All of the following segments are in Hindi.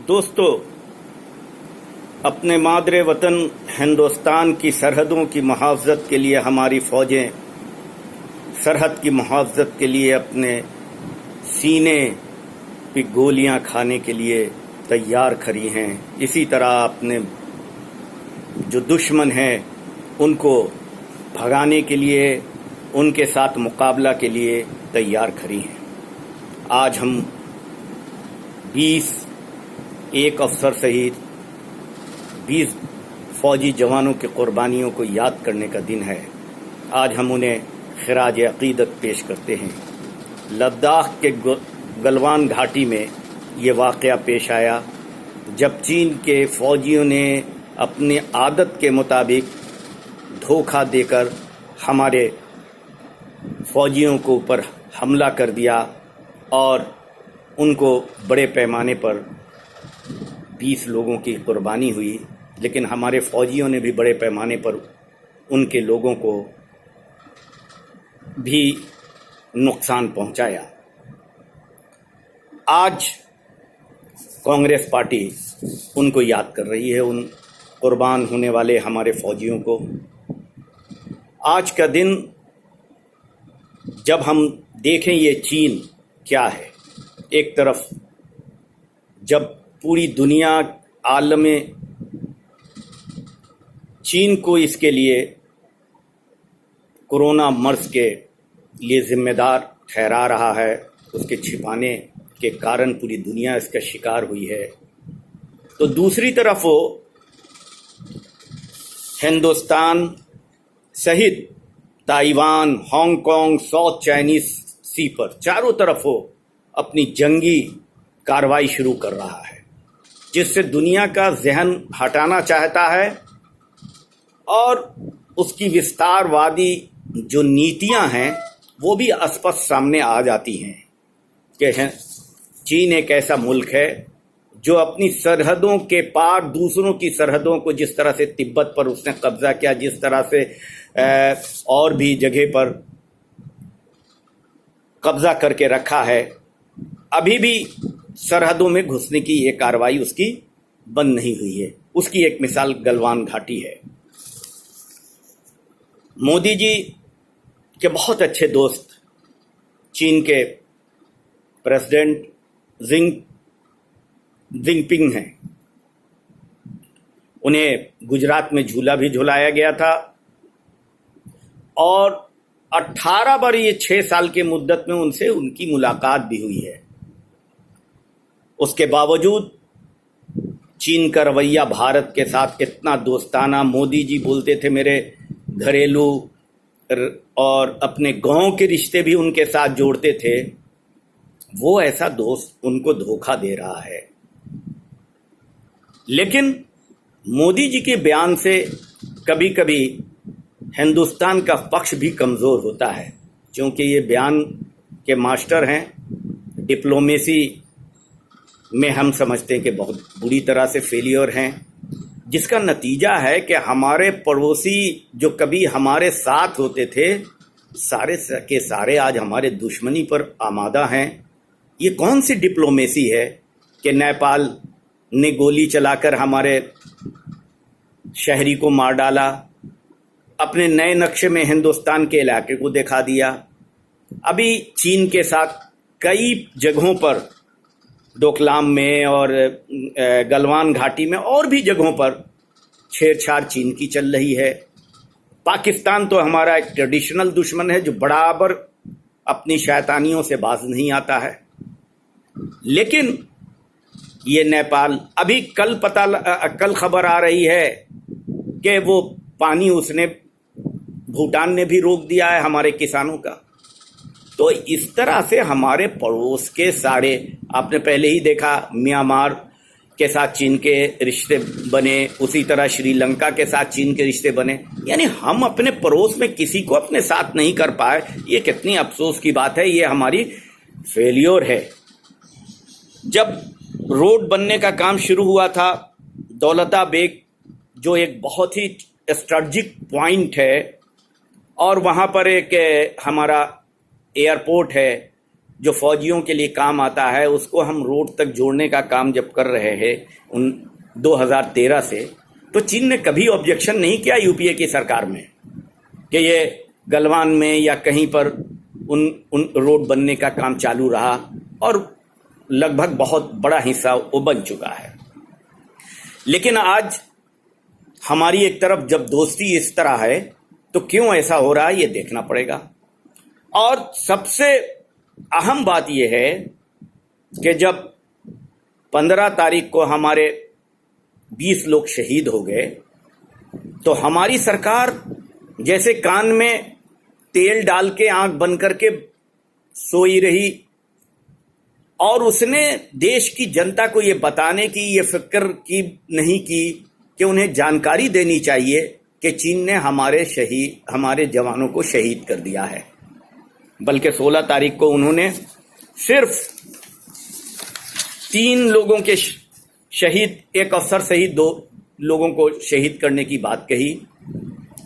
दोस्तों, अपने मादरे वतन हिंदुस्तान की सरहदों की मुहाफ़ज़त के लिए हमारी फ़ौजें सरहद की मुहाफ़ज़त के लिए अपने सीने पे गोलियां खाने के लिए तैयार खड़ी हैं। इसी तरह अपने जो दुश्मन हैं उनको भगाने के लिए, उनके साथ मुकाबला के लिए तैयार खड़ी हैं। आज हम 20 एक अफसर सहित 20 फौजी जवानों की कुर्बानियों को याद करने का दिन है। आज हम उन्हें खिराज अकीदत पेश करते हैं। लद्दाख के गलवान घाटी में ये वाक़या पेश आया जब चीन के फौजियों ने अपनी आदत के मुताबिक धोखा देकर हमारे फौजियों को ऊपर हमला कर दिया और उनको बड़े पैमाने पर 20 लोगों की कुर्बानी हुई। लेकिन हमारे फौजियों ने भी बड़े पैमाने पर उनके लोगों को भी नुकसान पहुंचाया। आज कांग्रेस पार्टी उनको याद कर रही है, उन कुर्बान होने वाले हमारे फौजियों को। आज का दिन जब हम देखें ये चीन क्या है, एक तरफ जब पूरी दुनिया आलम चीन को इसके लिए कोरोना मर्ज के लिए जिम्मेदार ठहरा रहा है, उसके छिपाने के कारण पूरी दुनिया इसका शिकार हुई है, तो दूसरी तरफ वो हिंदुस्तान सहित ताइवान, हांगकांग, साउथ चाइनीज सी पर चारों तरफ वो अपनी जंगी कार्रवाई शुरू कर रहा है, जिससे दुनिया का जहन हटाना चाहता है और उसकी विस्तारवादी जो नीतियां हैं वो भी स्पष्ट सामने आ जाती हैं कि चीन एक ऐसा मुल्क है जो अपनी सरहदों के पार दूसरों की सरहदों को, जिस तरह से तिब्बत पर उसने कब्जा किया, जिस तरह से और भी जगह पर कब्जा करके रखा है, अभी भी सरहदों में घुसने की ये कार्रवाई उसकी बंद नहीं हुई है। उसकी एक मिसाल गलवान घाटी है। मोदी जी के बहुत अच्छे दोस्त चीन के प्रेसिडेंट जिनपिंग हैं। उन्हें गुजरात में झूला भी झुलाया गया था और 18 बार ये 6 साल के मुद्दत में उनसे उनकी मुलाकात भी हुई है। उसके बावजूद चीन का रवैया भारत के साथ इतना दोस्ताना, मोदी जी बोलते थे मेरे घरेलू और अपने गांव के रिश्ते भी उनके साथ जोड़ते थे, वो ऐसा दोस्त उनको धोखा दे रहा है। लेकिन मोदी जी के बयान से कभी कभी हिंदुस्तान का पक्ष भी कमज़ोर होता है, क्योंकि ये बयान के मास्टर हैं। डिप्लोमेसी में हम समझते हैं कि बहुत बुरी तरह से फेलियर हैं, जिसका नतीजा है कि हमारे पड़ोसी जो कभी हमारे साथ होते थे, सारे के सारे आज हमारे दुश्मनी पर आमादा हैं। ये कौन सी डिप्लोमेसी है कि नेपाल ने गोली चलाकर हमारे शहरी को मार डाला, अपने नए नक्शे में हिंदुस्तान के इलाके को दिखा दिया। अभी चीन के साथ कई जगहों पर, डोकलाम में और गलवान घाटी में और भी जगहों पर छेड़छाड़ चीन की चल रही है। पाकिस्तान तो हमारा एक ट्रेडिशनल दुश्मन है जो बराबर अपनी शैतानियों से बाज नहीं आता है। लेकिन ये नेपाल, अभी कल खबर आ रही है कि वो पानी उसने, भूटान ने भी रोक दिया है हमारे किसानों का। तो इस तरह से हमारे पड़ोस के सारे, आपने पहले ही देखा म्यांमार के साथ चीन के रिश्ते बने, उसी तरह श्रीलंका के साथ चीन के रिश्ते बने। यानी हम अपने पड़ोस में किसी को अपने साथ नहीं कर पाए, ये कितनी अफसोस की बात है। ये हमारी फेलियर है। जब रोड बनने का काम शुरू हुआ था, दौलता बेग जो एक बहुत ही स्ट्रेटजिक पॉइंट है और वहाँ पर एक हमारा एयरपोर्ट है, जो फौजियों के लिए काम आता है उसको हम रोड तक जोड़ने का काम जब कर रहे हैं उन 2013 से, तो चीन ने कभी ऑब्जेक्शन नहीं किया यूपीए की सरकार में कि ये गलवान में या कहीं पर उन रोड बनने का काम चालू रहा और लगभग बहुत बड़ा हिस्सा वो बन चुका है। लेकिन आज हमारी एक तरफ जब दोस्ती इस तरह है तो क्यों ऐसा हो रहा है ये देखना पड़ेगा। और सबसे अहम बात यह है कि जब 15 तारीख को हमारे 20 लोग शहीद हो गए तो हमारी सरकार जैसे कान में तेल डाल के आंख बंद करके सोई रही और उसने देश की जनता को ये बताने की ये फिक्र की नहीं की कि उन्हें जानकारी देनी चाहिए कि चीन ने हमारे जवानों को शहीद कर दिया है। बल्कि 16 तारीख को उन्होंने सिर्फ 3 लोगों के शहीद, एक अफसर सहित 2 लोगों को शहीद करने की बात कही।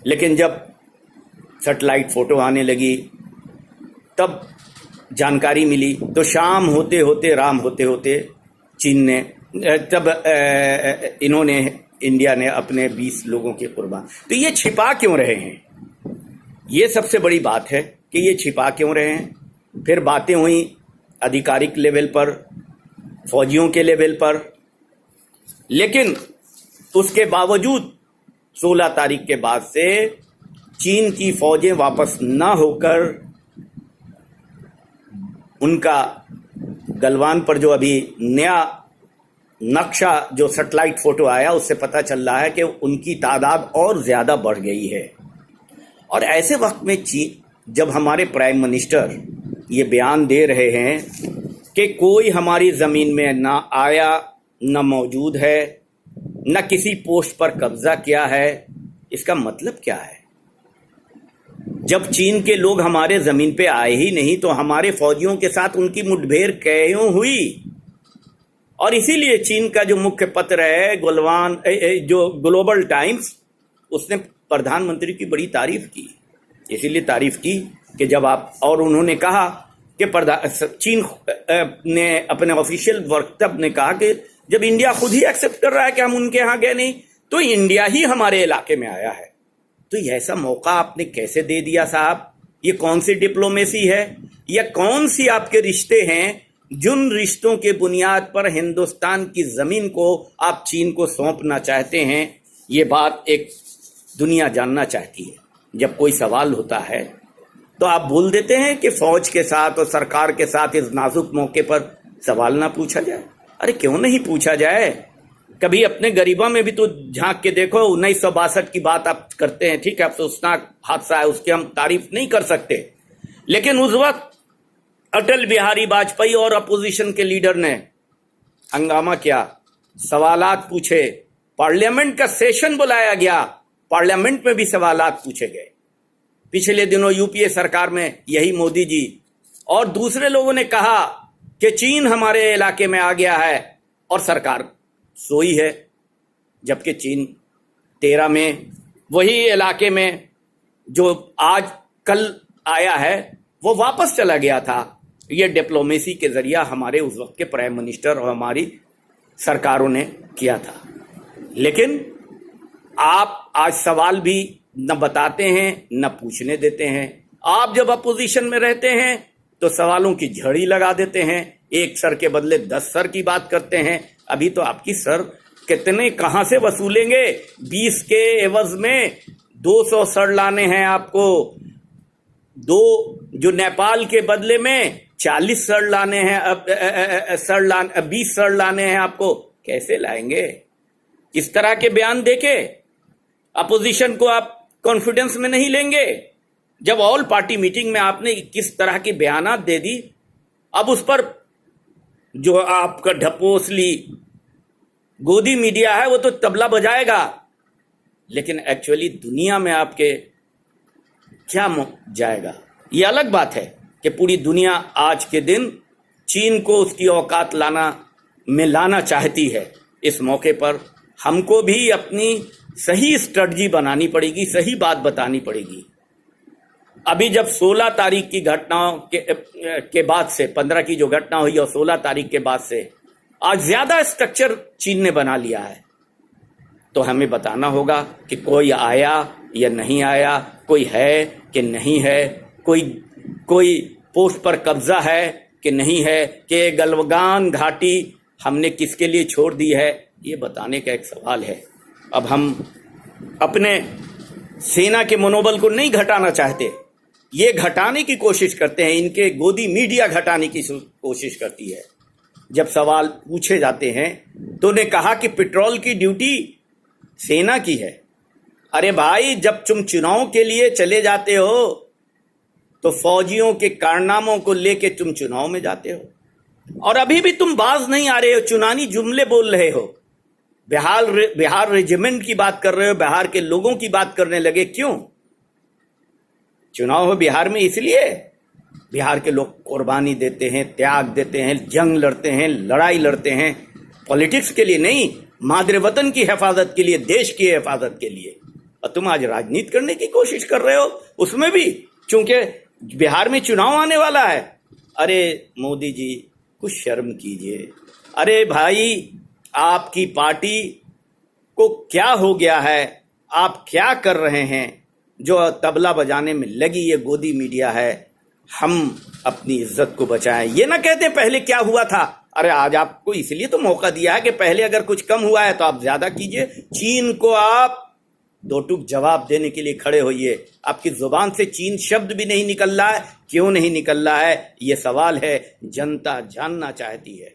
लेकिन जब सैटेलाइट फोटो आने लगी तब जानकारी मिली तो शाम होते होते राम होते होते चीन ने इन्होंने इंडिया ने अपने 20 लोगों के कुर्बान। तो ये छिपा क्यों रहे हैं? ये सबसे बड़ी बात है कि ये छिपा क्यों रहे हैं। फिर बातें हुई आधिकारिक लेवल पर, फौजियों के लेवल पर, लेकिन उसके बावजूद 16 तारीख के बाद से चीन की फौजें वापस न होकर उनका गलवान पर जो अभी नया नक्शा जो सैटेलाइट फोटो आया उससे पता चल रहा है कि उनकी तादाद और ज्यादा बढ़ गई है। और ऐसे वक्त में चीन, जब हमारे प्राइम मिनिस्टर ये बयान दे रहे हैं कि कोई हमारी जमीन में ना आया, न मौजूद है, न किसी पोस्ट पर कब्जा किया है, इसका मतलब क्या है? जब चीन के लोग हमारे जमीन पे आए ही नहीं तो हमारे फौजियों के साथ उनकी मुठभेड़ क्यों हुई? और इसीलिए चीन का जो मुख्य पत्र है गलवान, जो ग्लोबल टाइम्स, उसने प्रधानमंत्री की बड़ी तारीफ की। इसीलिए तारीफ की कि जब आप, और उन्होंने कहा कि चीन ने अपने ऑफिशियल वक्तव्य में कहा कि जब इंडिया खुद ही एक्सेप्ट कर रहा है कि हम उनके यहाँ गए नहीं तो इंडिया ही हमारे इलाके में आया है। तो ऐसा मौका आपने कैसे दे दिया साहब? ये कौन सी डिप्लोमेसी है? या कौन सी आपके रिश्ते हैं जिन रिश्तों के बुनियाद पर हिंदुस्तान की जमीन को आप चीन को सौंपना चाहते हैं? ये बात एक दुनिया जानना चाहती है। जब कोई सवाल होता है तो आप बोल देते हैं कि फौज के साथ और सरकार के साथ इस नाजुक मौके पर सवाल ना पूछा जाए। अरे क्यों नहीं पूछा जाए? कभी अपने गरीबा में भी तो झांक के देखो। 1962 की बात आप करते हैं, ठीक है, अफसोसनाक हादसा है, उसकी हम तारीफ नहीं कर सकते, लेकिन उस वक्त अटल बिहारी वाजपेयी और अपोजिशन के लीडर ने हंगामा किया, सवालात पूछे, पार्लियामेंट का सेशन बुलाया गया, पार्लियामेंट में भी सवालात पूछे गए। पिछले दिनों यूपीए सरकार में यही मोदी जी और दूसरे लोगों ने कहा कि चीन हमारे इलाके में आ गया है और सरकार सोई है, जबकि चीन 13 में वही इलाके में जो आज कल आया है वो वापस चला गया था। ये डिप्लोमेसी के जरिया हमारे उस वक्त के प्राइम मिनिस्टर और हमारी सरकारों ने किया था। लेकिन आप आज सवाल भी न बताते हैं न पूछने देते हैं। आप जब अपोजिशन में रहते हैं तो सवालों की झड़ी लगा देते हैं, एक सर के बदले 10 सर की बात करते हैं। अभी तो आपकी सर कितने कहां से वसूलेंगे? 20 के एवज में 200 सर लाने हैं आपको, जो नेपाल के बदले में 40 सर लाने हैं, 20 सर लाने हैं आपको। कैसे लाएंगे? इस तरह के बयान देके अपोजिशन को आप कॉन्फिडेंस में नहीं लेंगे। जब ऑल पार्टी मीटिंग में आपने किस तरह की बयानात दे दी, अब उस पर जो आपका ढपोसली गोदी मीडिया है वो तो तबला बजाएगा, लेकिन एक्चुअली दुनिया में आपके क्या जाएगा? ये अलग बात है कि पूरी दुनिया आज के दिन चीन को उसकी औकात लाना चाहती है। इस मौके पर हमको भी अपनी सही स्ट्रेटजी बनानी पड़ेगी, सही बात बतानी पड़ेगी। अभी जब 16 तारीख की घटनाओं के बाद से 15 की जो घटना हुई और 16 तारीख के बाद से आज ज्यादा स्ट्रक्चर चीन ने बना लिया है, तो हमें बताना होगा कि कोई आया या नहीं आया, कोई है कि नहीं है, कोई पोस्ट पर कब्जा है कि नहीं है, कि गलवान घाटी हमने किसके लिए छोड़ दी है, ये बताने का एक सवाल है। अब हम अपने सेना के मनोबल को नहीं घटाना चाहते, ये घटाने की कोशिश करते हैं, इनके गोदी मीडिया घटाने की कोशिश करती है। जब सवाल पूछे जाते हैं तो उन्हें कहा कि पेट्रोल की ड्यूटी सेना की है। अरे भाई, जब तुम चुनाव के लिए चले जाते हो तो फौजियों के कारनामों को लेके तुम चुनाव में जाते हो, और अभी भी तुम बाज नहीं आ रहे हो, चुनावी जुमले बोल रहे हो, बिहार रेजिमेंट की बात कर रहे हो, बिहार के लोगों की बात करने लगे। क्यों? चुनाव हो बिहार में इसलिए बिहार के लोग कुर्बानी देते हैं, त्याग देते हैं, जंग लड़ते हैं, लड़ाई लड़ते हैं, पॉलिटिक्स के लिए नहीं, मादरे वतन की हिफाजत के लिए, देश की हिफाजत के लिए। और तुम आज राजनीति करने की कोशिश कर रहे हो, उसमें भी चूंकि बिहार में चुनाव आने वाला है। अरे मोदी जी, कुछ शर्म कीजिए। अरे भाई, आपकी पार्टी को क्या हो गया है? आप क्या कर रहे हैं जो तबला बजाने में लगी ये गोदी मीडिया है? हम अपनी इज्जत को बचाएं, ये ना कहते पहले क्या हुआ था। अरे आज आपको इसलिए तो मौका दिया है कि पहले अगर कुछ कम हुआ है तो आप ज्यादा कीजिए। चीन को आप दो टूक जवाब देने के लिए खड़े होइए। आपकी जुबान से चीन शब्द भी नहीं निकल रहा है, क्यों नहीं निकल रहा है? ये सवाल है, जनता जानना चाहती है।